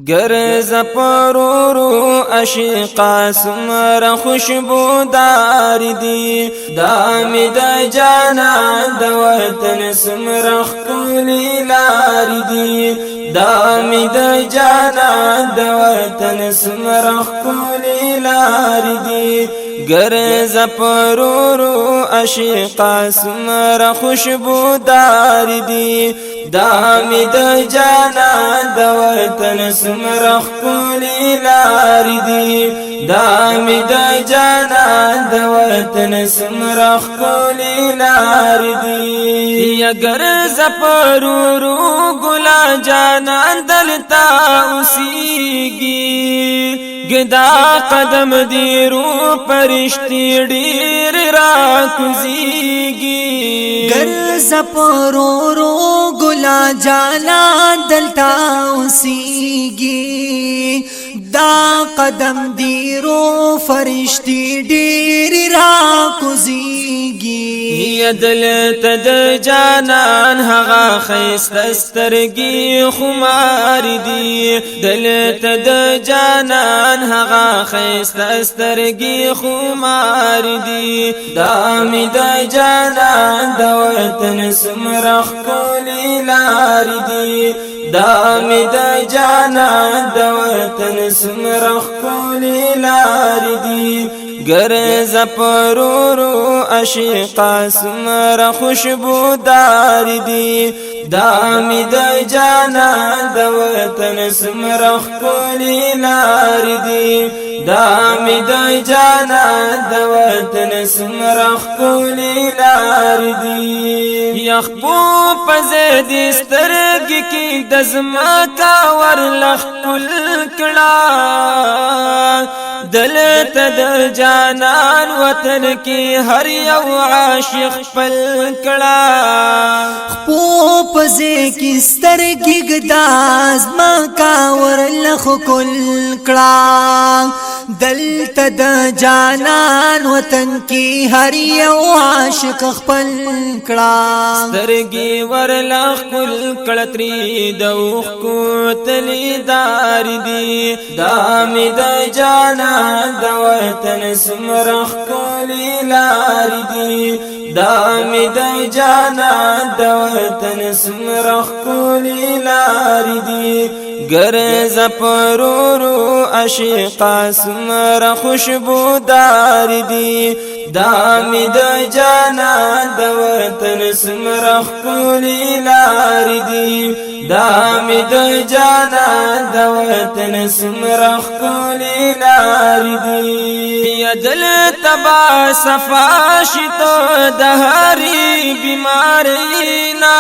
گرز پرورو عشقا سمر خوشبودار دی دامی دا جانا دا وطن سمر خکولی لار دی دامی دا جانا دا وطن سمر خکولی لار دی گرز پرورو عشقا سمر خوشبودار دی دامی دا جانا دا وطن سمر خکولی لار دی دامی دا جانا دا وطن سمر خکولی لار دی یا گرز پرورو گلا جانا دلتا اسیگی گدا قدم دی رو پرشتی ډیر را کوزیگی گرز پرورو گلا جانا دلتا اسیگی دا قدم دی رو فرشتی ډیر را کوزیگی یا دل تد جانان هغه خیست سترګي خمار دی دل تد جانان هغه خیست سترګي خمار دی دامی د جانان د وطن سمر خکولی لار دی دامی د جانان د وطن سمر خکولی لار دی گرز پرورو عشقا سمر خوشبودار دی دامی دا جانا دا وطن سمر خکولی لار دی دامی دا جانا دا وطن سمر خکولی لار دی یخبو پزید سترگی کی دزما کا ورلخ کل کلا دل تد جانان وطن کی ہر یو عاشق پل کڑا خپو پزے کی سترگی گداز مکاور لخ کل کڑا دل تد جانان وطن کی ہر یو عاشق خپل کڑا سترگی ور لخ کل کڑتری دوخ کو تلی دار دی دامی دا جانا دا وطن سمر خکولی لار دی دامی دا جانا دا وطن سمر خکولی لار دی گرز پرورو عشقا سمر خوشبودار دی دامی دا جانا دا وطن سمر خکولی لار دی دامی دا جانا دا وطن سمر خکولی لار دی یا دل تبا صفا شتو دہاری بیمارینا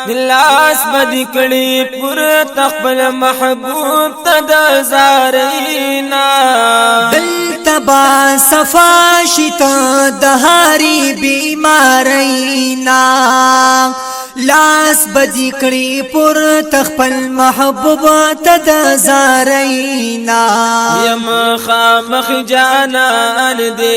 دلاس بدی کڑی پر تقبل محبوب تد زارینا دل تبا صفا شتا دہاری بیمارینا لاس بدی کڑی پر تخپل محبوب تد زارینا یم خامخ جانان دے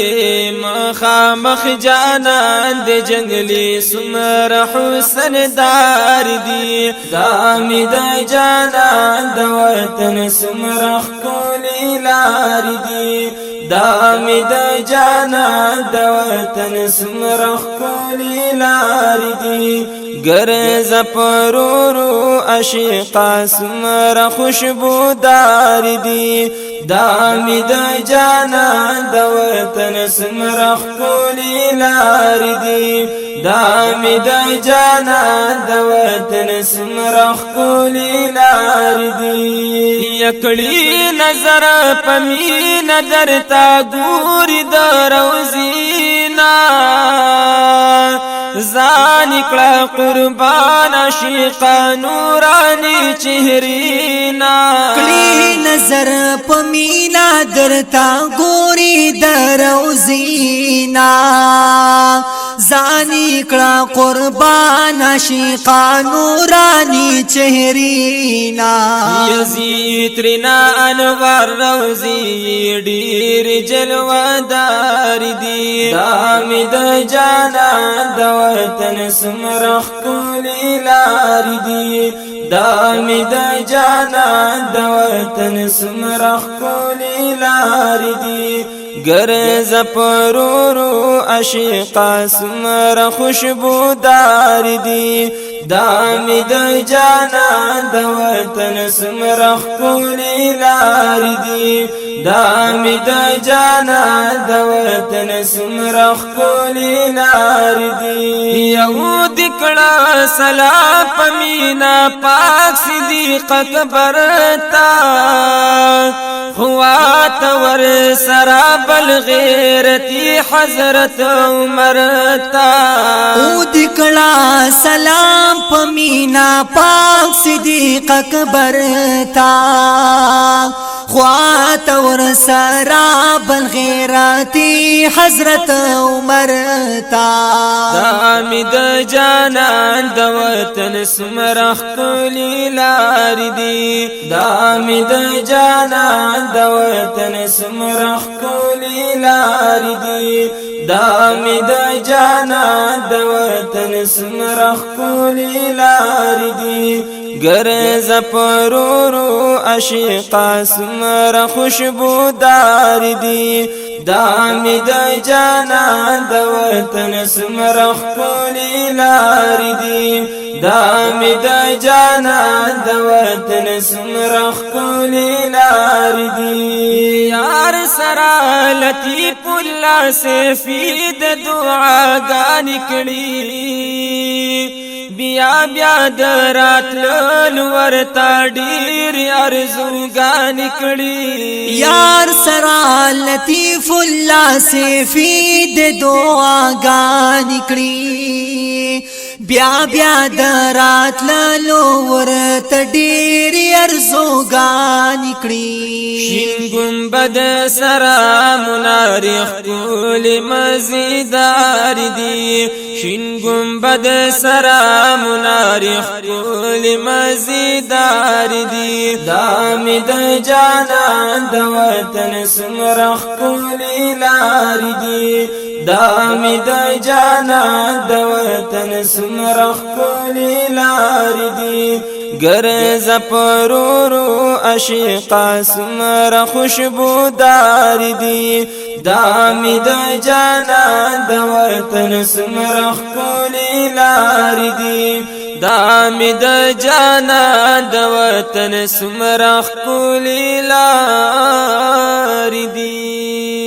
مخامخ جانان دے جنگلی سمر حسن دار دی دامی دا جانان دا وطن سمر خکولی لار دی دامی دا جانان دا وطن سمر خکولی لار دی گرز پرورو عشقا سمر خوشبودار دی دامی دا جانا دا وطن سمر خکولی لار دی دامی دا جانا دا وطن سمر خکولی لار دی یکڑی نظر پمی نظر تا گوری دا روزینا زانی کڑا قربان عشقا نورانی چہرینا کلی نظر پمینا درتا گوری دروزینا زانی کڑا قربان عشقا نورانی چہرینا یزید رنا انوار روزی ڈیر جلوادار دی دامی دا جانا دا وطن سمر خکولی لار دی دا می د جانان د وطن سمره ښکلې لارې دي ګرځه پرورو عاشقا سمره خوشبودار دي دا می د جانان د وطن سمره ښکلې لارې دي دا می د جانان د وطن سمره ښکلې لارې دي یو دکړه سلام پمینا پاک صدیق اکبر تا خوات ور سرابل غیرتی حضرت عمر تا او دکڑا سلام پمینا پاک صدیق اکبر تا خوات ور سرابل غیرتی حضرت عمر تا دامی د جانان د وطن سمره ښکلې لارې دي دامی د جانان د وطن سمره ښکلې لارې دي دامی د جانان د وطن سمره ښکلې لارې دي ګرځه پرورو عاشقا سمره خوشبودار دي دامی د جانان د وطن سمره ښکلې لارې دي دامی د جانان د وطن سمره ښکلې لارې دي یار سره لطیف الله سیفی د دعاګانې کړي بیا بیا دراتل ورتا ډیر ارزوګانې کړي یار سرا لطیف الله سیفی د دعاګانې کړي بیا بیا دراتل ورتا ډیر ارزوګانې کړي شین ګنبد سرا منار ښکلې مزیدار دي شین ګنبد سرا منار ښکلې مزیدار دي دامی د جانان د وطن سمره ښکلې لارې دي دامی د جانان د وطن سمره ښکلې لارې دي ګرځه پرورو عاشقا سمره خوشبودار دي دامی د جانان د وطن سمره ښکلې لارې دي دامی د جانان د وطن سمره ښکلې لارې دي